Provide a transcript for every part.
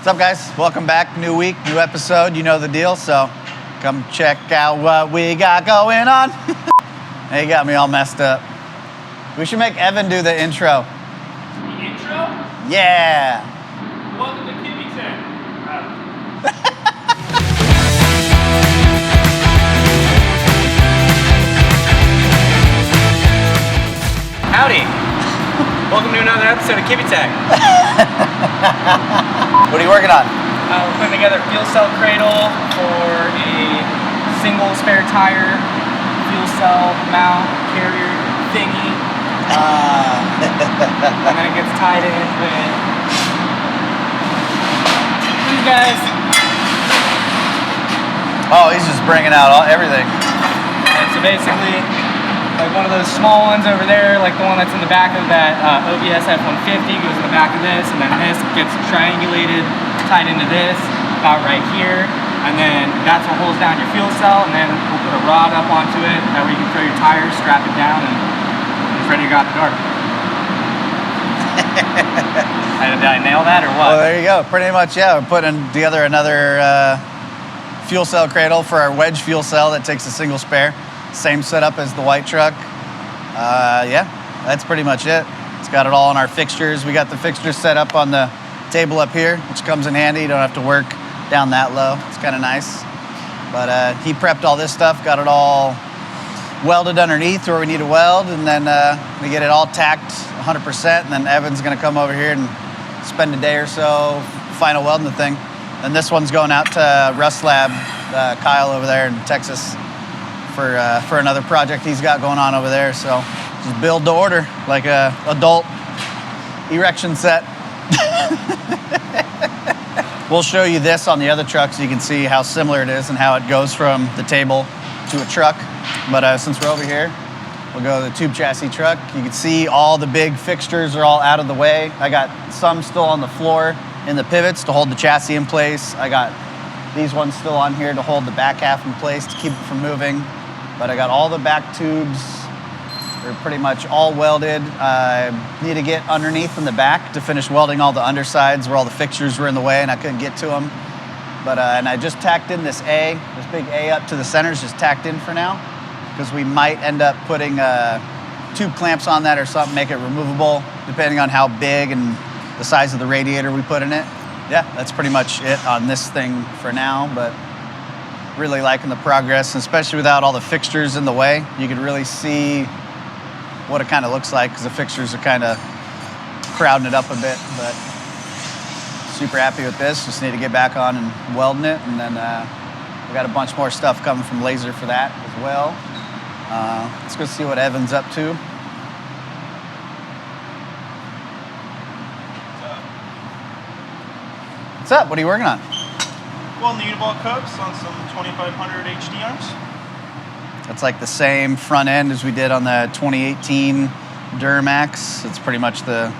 What's up, guys? Welcome back. New week, new episode. You know the deal, so come check out what we got going on. Hey, you got me all messed up. We should make Evan do the intro. The intro? Yeah. Welcome to Kibbetech. Howdy. Welcome to another episode of Kibbetech. What are you working on? We're putting together a Fuel Cell Cradle for a single spare tire fuel cell mount carrier thingy. And then it gets tied in with these guys. Oh, he's just bringing out everything. And so basically, like one of those small ones over there, like the one that's in the back of that OBS F-150 goes in the back of this, and then this gets triangulated, tied into this, about right here, and then that's what holds down your fuel cell, and then we'll put a rod up onto it, that way you can throw your tires, strap it down, and it's ready to go out the door. Did I nail that or what? Well, there you go. Pretty much, yeah. We're putting together another fuel cell cradle for our wedge fuel cell that takes a single spare. Same setup as the white truck. Yeah, that's pretty much it. It's got it all on our fixtures. We got the fixtures set up on the table up here, which comes in handy. You don't have to work down that low. It's kind of nice. But he prepped all this stuff, got it all welded underneath where we need to weld, and then we get it all tacked 100%, and then Evan's gonna come over here and spend a day or so final welding the thing. And this one's going out to Rust Lab, Kyle over there in Texas, for another project he's got going on over there. So just build to order, like a adult erection set. We'll show you this on the other truck so you can see how similar it is and how it goes from the table to a truck. But since we're over here, we'll go to the tube chassis truck. You can see all the big fixtures are all out of the way. I got some still on the floor in the pivots to hold the chassis in place. I got these ones still on here to hold the back half in place to keep it from moving. But I got all the back tubes. They're pretty much all welded. I need to get underneath in the back to finish welding all the undersides where all the fixtures were in the way and I couldn't get to them. But and I just tacked in this big A up to the center is just tacked in for now, because we might end up putting tube clamps on that or something, make it removable, depending on how big and the size of the radiator we put in it. Yeah, that's pretty much it on this thing for now, but really liking the progress, and especially without all the fixtures in the way. You can really see what it kind of looks like, because the fixtures are kind of crowding it up a bit, but super happy with this. Just need to get back on and welding it, and then we got a bunch more stuff coming from Laser for that as well. Let's go see what Evan's up to. What's up? What are you working on? Well, the Uniball Cubs on some 2500 HD arms. That's like the same front end as we did on the 2018 Duramax. It's pretty much the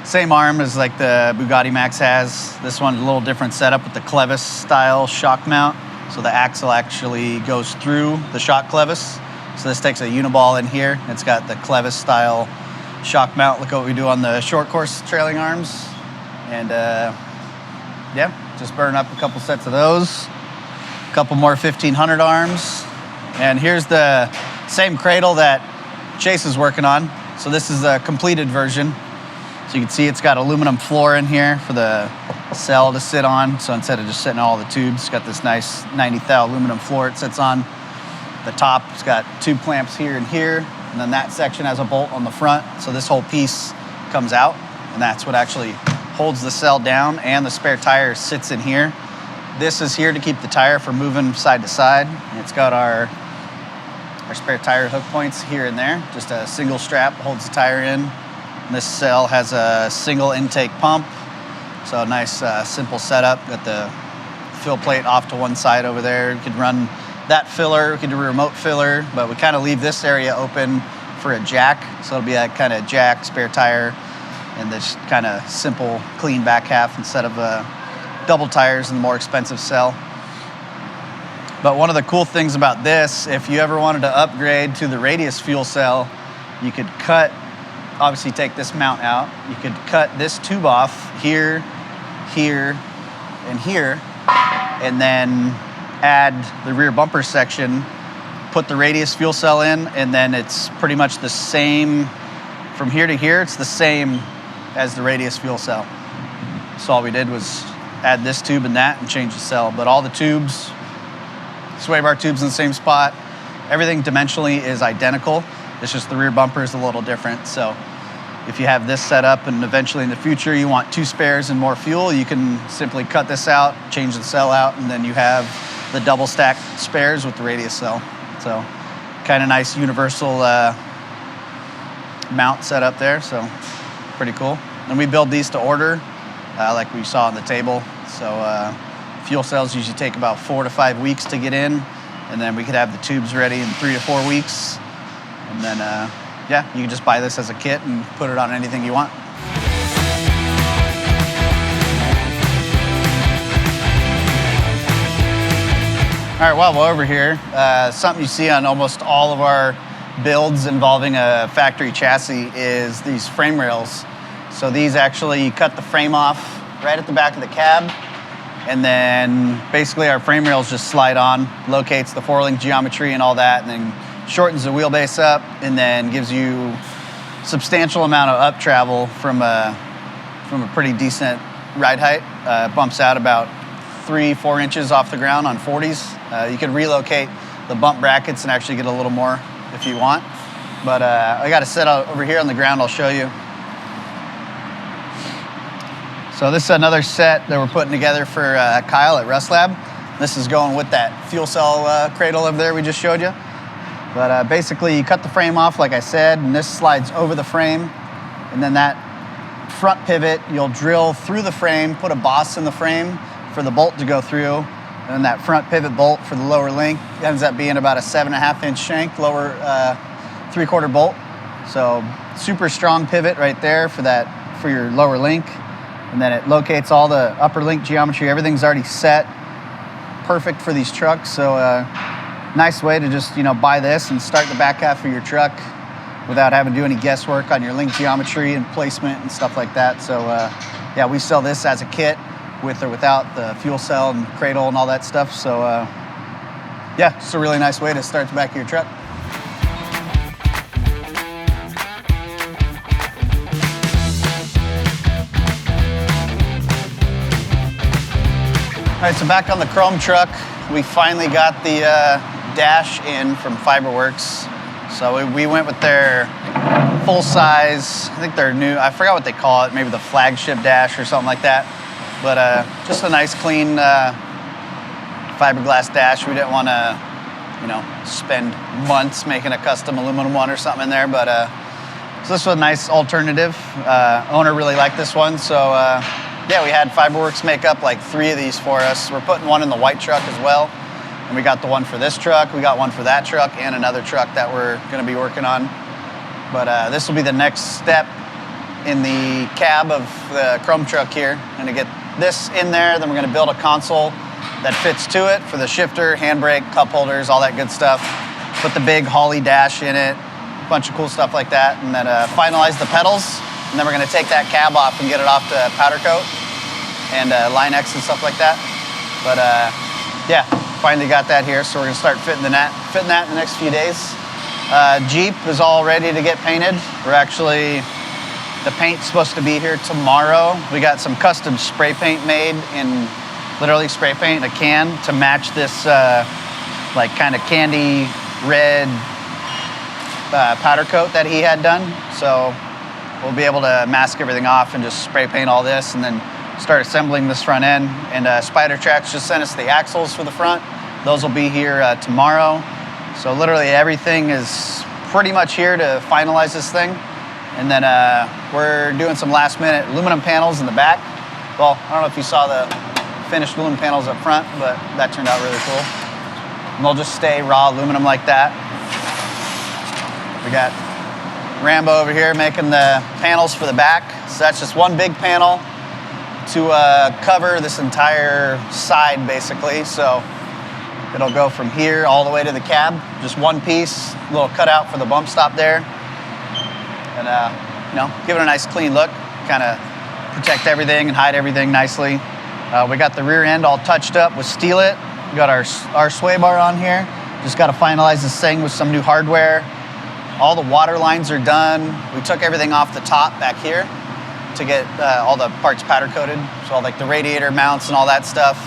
same arm as like the Bugatti Max has. This one's a little different setup with the clevis style shock mount. So the axle actually goes through the shock clevis. So this takes a Uniball in here. It's got the clevis style shock mount. Look at what we do on the short course trailing arms. And yeah, just burn up a couple sets of those. A couple more 1500 arms. And here's the same cradle that Chase is working on. So this is the completed version. So you can see it's got aluminum floor in here for the cell to sit on. So instead of just sitting on all the tubes, it's got this nice 90 thou aluminum floor it sits on. The top, it's got tube clamps here and here. And then that section has a bolt on the front. So this whole piece comes out, and that's what actually holds the cell down, and the spare tire sits in here. This is here to keep the tire from moving side to side. And it's got our spare tire hook points here and there. Just a single strap holds the tire in. And this cell has a single intake pump. So a nice simple setup. Got the fill plate off to one side over there. You could run that filler, we could do a remote filler, but we kind of leave this area open for a jack. So it'll be a kind of jack, spare tire, and this kind of simple, clean back half instead of double tires and the more expensive cell. But one of the cool things about this, if you ever wanted to upgrade to the radius fuel cell, you could cut, obviously take this mount out, you could cut this tube off here, here, in here, and then add the rear bumper section, put the radius fuel cell in, and then it's pretty much the same from here to here. It's the same as the radius fuel cell. So all we did was add this tube and that and change the cell. But all the tubes, sway bar tubes in the same spot, everything dimensionally is identical. It's just the rear bumper is a little different. So if you have this set up and eventually in the future you want 2 spares and more fuel, you can simply cut this out, change the cell out, and then you have the double stack spares with the radius cell. So kind of nice universal mount set up there, so pretty cool. And we build these to order, like we saw on the table. So fuel cells usually take about 4 to 5 weeks to get in, and then we could have the tubes ready in 3 to 4 weeks. And then, yeah, you can just buy this as a kit and put it on anything you want. All right, while we're over here, something you see on almost all of our builds involving a factory chassis is these frame rails. So these actually, you cut the frame off right at the back of the cab, and then basically our frame rails just slide on, locates the 4-link geometry and all that, and then shortens the wheelbase up, and then gives you substantial amount of up travel from a pretty decent ride height. Bumps out about 3-4 inches off the ground on 40s. You could relocate the bump brackets and actually get a little more if you want. But I got it set out over here on the ground. I'll show you. So this is another set that we're putting together for Kyle at Rust Lab. This is going with that fuel cell cradle over there we just showed you. But basically you cut the frame off like I said, and this slides over the frame, and then that front pivot you'll drill through the frame, put a boss in the frame for the bolt to go through, and that front pivot bolt for the lower link ends up being about a 7.5 inch shank lower 3/4 bolt. So super strong pivot right there for your lower link, and then it locates all the upper link geometry. Everything's already set perfect for these trucks. So nice way to just buy this and start the back half of your truck without having to do any guesswork on your link geometry and placement and stuff like that. So yeah, we sell this as a kit with or without the fuel cell and cradle and all that stuff. So yeah, it's a really nice way to start the back of your truck. All right, so back on the chrome truck, we finally got the dash in from Fiberworks. So we went with their full size, I think they're new, I forgot what they call it, maybe the flagship dash or something like that. But just a nice clean fiberglass dash. We didn't want to, spend months making a custom aluminum one or something in there. But so this was a nice alternative. Owner really liked this one. So yeah, we had Fiberworks make up like 3 of these for us. We're putting one in the white truck as well. And we got the one for this truck. We got one for that truck and another truck that we're going to be working on. But this will be the next step in the cab of the chrome truck here. Going to get this in there, then we're going to build a console that fits to it for the shifter, handbrake, cup holders, all that good stuff. Put the big Holley dash in it, a bunch of cool stuff like that, and then finalize the pedals. And then we're going to take that cab off and get it off to powder coat and Line X and stuff like that. But yeah, finally got that here, so we're going to start fitting that in the next few days. Jeep is all ready to get painted. The paint's supposed to be here tomorrow. We got some custom spray paint made in literally spray paint in a can to match this like kind of candy red powder coat that he had done. So we'll be able to mask everything off and just spray paint all this and then start assembling this front end. And Spider Tracks just sent us the axles for the front. Those will be here tomorrow. So literally everything is pretty much here to finalize this thing. And then we're doing some last minute aluminum panels in the back. Well, I don't know if you saw the finished aluminum panels up front, but that turned out really cool. And they'll just stay raw aluminum like that. We got Rambo over here making the panels for the back. So that's just one big panel to cover this entire side basically. So it'll go from here all the way to the cab. Just one piece, little cutout for the bump stop there. And give it a nice clean look, kind of protect everything and hide everything nicely. We got the rear end all touched up with Steelit. We got our sway bar on here. Just got to finalize this thing with some new hardware. All the water lines are done. We took everything off the top back here to get all the parts powder coated. So all like the radiator mounts and all that stuff.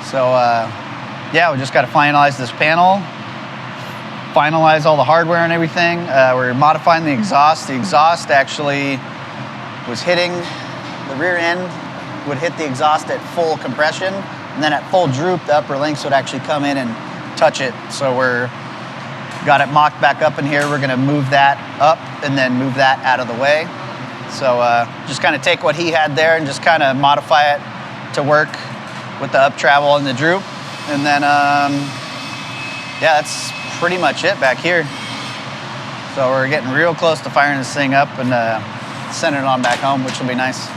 So yeah, we just got to finalize this panel, finalize all the hardware and everything. We're modifying the exhaust. The exhaust actually was hitting the rear end, would hit the exhaust at full compression, and then at full droop, the upper links would actually come in and touch it. So we're got it mocked back up in here. We're gonna move that up and then move that out of the way. So just kind of take what he had there and just kind of modify it to work with the up travel and the droop. And then, yeah, that's pretty much it back here. So we're getting real close to firing this thing up and sending it on back home, which will be nice.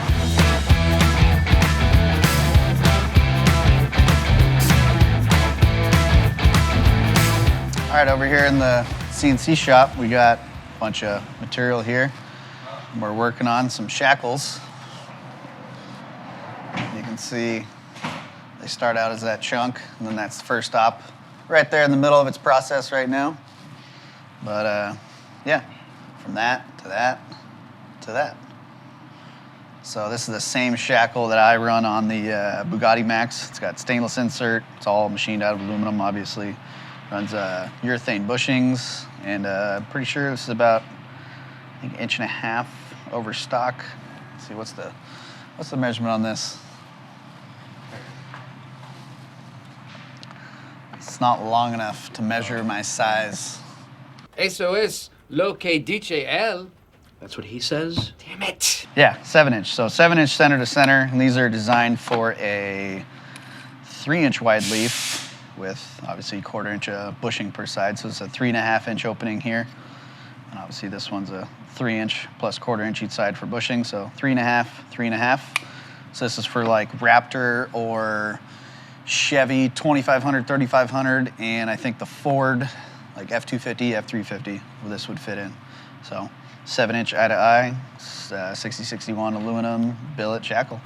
All right, over here in the CNC shop, we got a bunch of material here. We're working on some shackles. You can see they start out as that chunk, and then that's the first stop right there in the middle of its process right now. But yeah, from that to that to that. So this is the same shackle that I run on the Bugatti Max. It's got stainless insert. It's all machined out of aluminum, obviously. Runs urethane bushings, and pretty sure this is about, I think, 1.5 inches over stock. Let's see, what's the measurement on this? It's not long enough to measure my size. Eso es lo que dice él. That's what he says? Damn it. Yeah, 7-inch. So 7-inch center to center, and these are designed for a 3-inch wide leaf with obviously 1/4 inch bushing per side. So it's a 3.5-inch opening here. And obviously this one's a 3-inch plus 1/4 inch each side for bushing. So 3.5, 3.5. So this is for like Raptor or Chevy 2500, 3500, and I think the Ford, like F250, F350, well, this would fit in. So 7-inch eye to eye, 6061 aluminum billet shackle.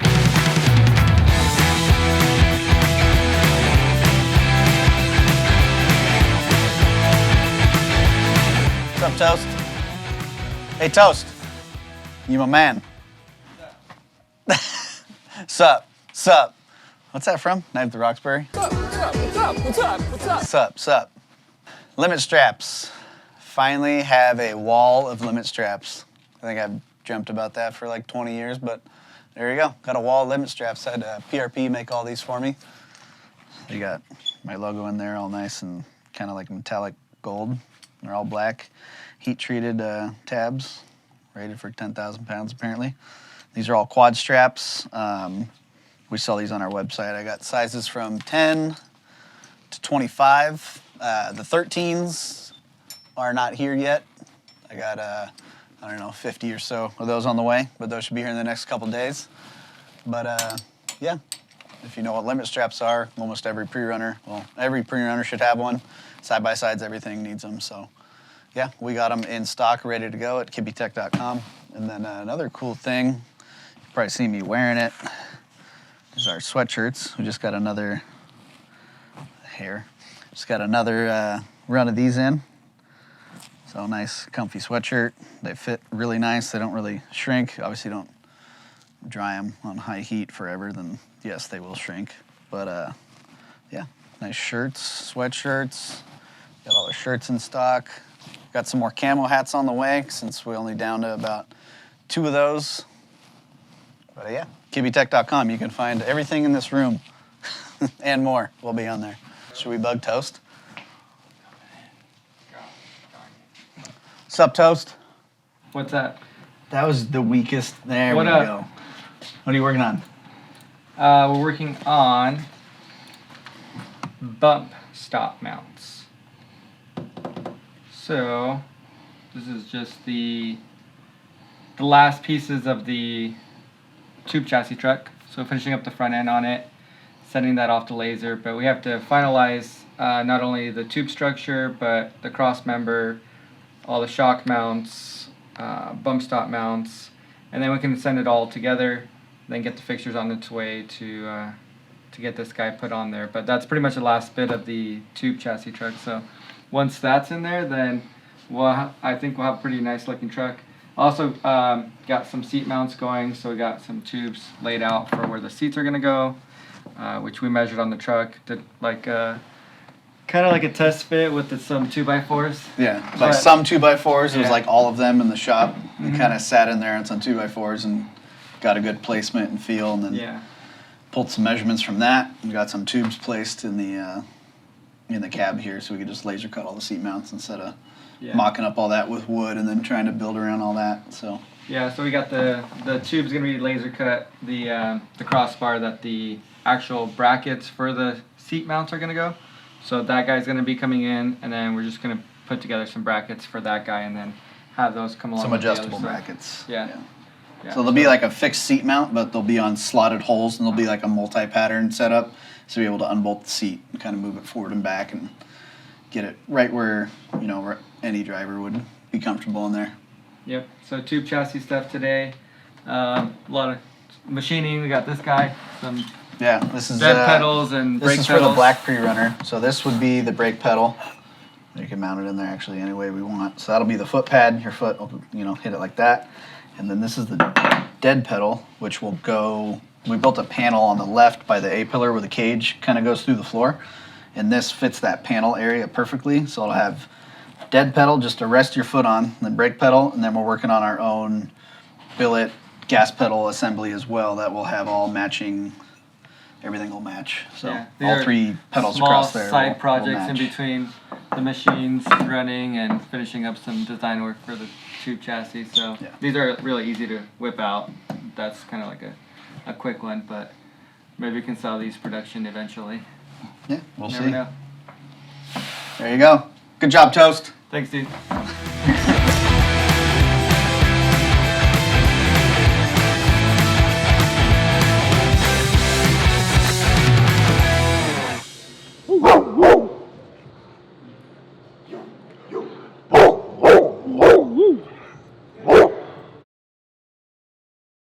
What's up, Toast? Hey, Toast. You my man. Sup? Sup? What's that from? Night at the Roxbury? Sup? Limit straps. Finally have a wall of limit straps. I think I've dreamt about that for like 20 years, but there you go. Got a wall of limit straps. Had PRP make all these for me. You got my logo in there, all nice and kind of like metallic gold. They're all black, heat-treated tabs, rated for 10,000 pounds apparently. These are all quad straps. We sell these on our website. I got sizes from 10 to 25. The 13s are not here yet. I got, I don't know, 50 or so of those on the way, but those should be here in the next couple days. But yeah, if you know what limit straps are, almost every pre-runner, well, every pre-runner should have one. Side-by-sides, everything needs them. So yeah, we got them in stock, ready to go at Kibbetech.com. And then another cool thing, you've probably seen me wearing it, is our sweatshirts. We just got another run of these in. So nice, comfy sweatshirt. They fit really nice. They don't really shrink. Obviously, don't dry them on high heat forever. Then yes, they will shrink. But yeah, nice shirts, sweatshirts. Got all our shirts in stock. Got some more camo hats on the way since we're only down to about 2 of those. But yeah, Kibbetech.com. You can find everything in this room and more will be on there. Should we bug Toast? Sup, Toast? What's that? That was the weakest. There What we up? go. What are you working on? We're working on bump stop mounts. So this is just the last pieces of the tube chassis truck. So finishing up the front end on it, sending that off to laser. But we have to finalize not only the tube structure, but the cross member, all the shock mounts, bump stop mounts, and then we can send it all together, then get the fixtures on its way to get this guy put on there. But that's pretty much the last bit of the tube chassis truck. So once that's in there, then I think we'll have a pretty nice looking truck. Also got some seat mounts going, so we got some tubes laid out for where the seats are gonna go, which we measured on the truck. Did like kind of like a test fit with some 2x4s. Yeah, like some 2x4s. It was Yeah. like all of them in the shop. We kind of sat in there on some 2x4s and got a good placement and feel, and then pulled some measurements from that. We got some tubes placed in the cab here, so we could just laser cut all the seat mounts instead of mocking up all that with wood and then trying to build around all that. So yeah, so we got the tube's gonna be laser cut. The crossbar that the actual brackets for the seat mounts are gonna go. So that guy's gonna be coming in, and then we're just gonna put together some brackets for that guy, and then have those come along. some with the other adjustable stuff. brackets. Yeah. So they'll be like a fixed seat mount, but they'll be on slotted holes, and they'll be like a multi-pattern setup, so you'll be able to unbolt the seat and kind of move it forward and back and get it right where, you know, where any driver would be comfortable in there. Yep. So tube chassis stuff today. A lot of machining. We got this guy. Some this is bed pedals and brake this is pedals. for the black pre-runner. So this would be the brake pedal. You can mount it in there actually any way we want. So that'll be the foot pad. Your foot will, you know, hit it like that. And then this is the dead pedal, which will go. We built a panel on the left by the A-pillar where the cage kind of goes through the floor, and this fits that panel area perfectly. So it'll have dead pedal just to rest your foot on, then brake pedal, and then we're working on our own billet gas pedal assembly as well that will have all matching. Everything will match. So all three pedals across there. Small side will projects in match. between the machines running and finishing up some design work for the tube chassis. So these are really easy to whip out. That's kind of like a quick one, but maybe we can sell these production eventually. Yeah, we'll Never see. know. There you go. Good job, Toast. Thanks, dude.